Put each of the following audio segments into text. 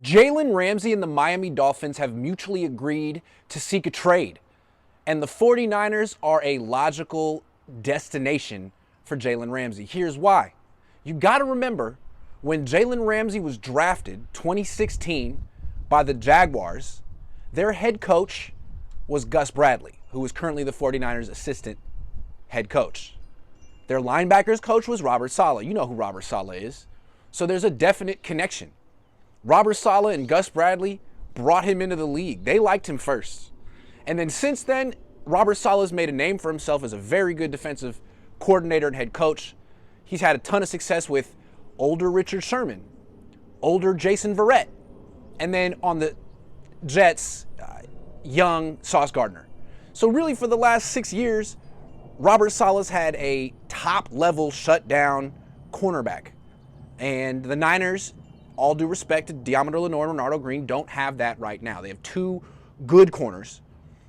Jalen Ramsey and the Miami Dolphins have mutually agreed to seek a trade, and the 49ers are a logical destination for Jalen Ramsey. Here's why. You got to remember when Jalen Ramsey was drafted 2016 by the Jaguars, their head coach was Gus Bradley, who is currently the 49ers assistant head coach. Their linebackers coach was Robert Saleh. You know who Robert Saleh is. So there's a definite connection. Robert Saleh and Gus Bradley brought him into the league. They liked him first. And then since then, Robert Saleh's made a name for himself as a very good defensive coordinator and head coach. He's had a ton of success with older Richard Sherman, older Jason Verrett, and then on the Jets, young Sauce Gardner. So really for the last 6 years, Robert Saleh's had a top-level shutdown cornerback. And the Niners, all due respect to Deommodore Lenoir and Renardo Green, don't have that right now. They have two good corners,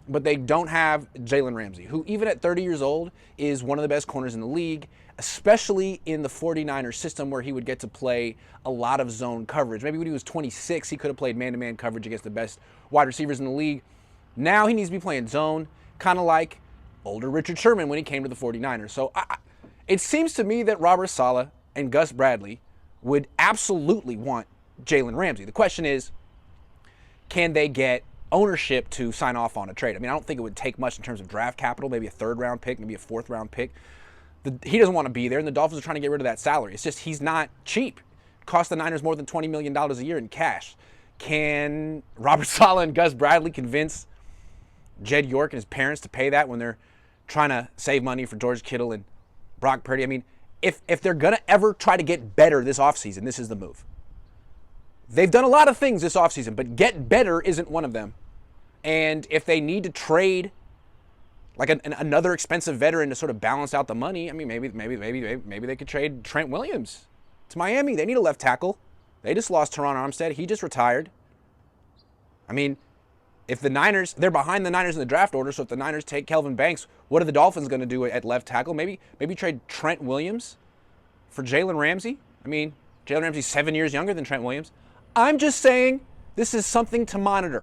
but they don't have Jalen Ramsey, who even at 30 years old is one of the best corners in the league, especially in the 49ers system where he would get to play a lot of zone coverage. Maybe when he was 26, he could have played man-to-man coverage against the best wide receivers in the league. Now he needs to be playing zone, kind of like older Richard Sherman when he came to the 49ers. So it seems to me that Robert Saleh and Gus Bradley would absolutely want Jalen Ramsey. The question is, can they get ownership to sign off on a trade? I mean, I don't think it would take much in terms of draft capital, maybe a third-round pick, maybe a fourth-round pick. He doesn't want to be there, and the Dolphins are trying to get rid of that salary. It's just he's not cheap. It costs the Niners more than $20 million a year in cash. Can Robert Saleh and Gus Bradley convince Jed York and his parents to pay that when they're trying to save money for George Kittle and Brock Purdy? I mean, if they're going to ever try to get better this offseason, this is the move. They've done a lot of things this offseason, but get better isn't one of them. And if they need to trade like another expensive veteran to sort of balance out the money, I mean, maybe they could trade Trent Williams to Miami. They need a left tackle. They just lost Teron Armstead. He just retired. I mean, if the Niners, they're behind the Niners in the draft order, so if the Niners take Kelvin Banks, what are the Dolphins going to do at left tackle? Maybe trade Trent Williams for Jalen Ramsey? I mean, Jalen Ramsey's 7 years younger than Trent Williams. I'm just saying this is something to monitor.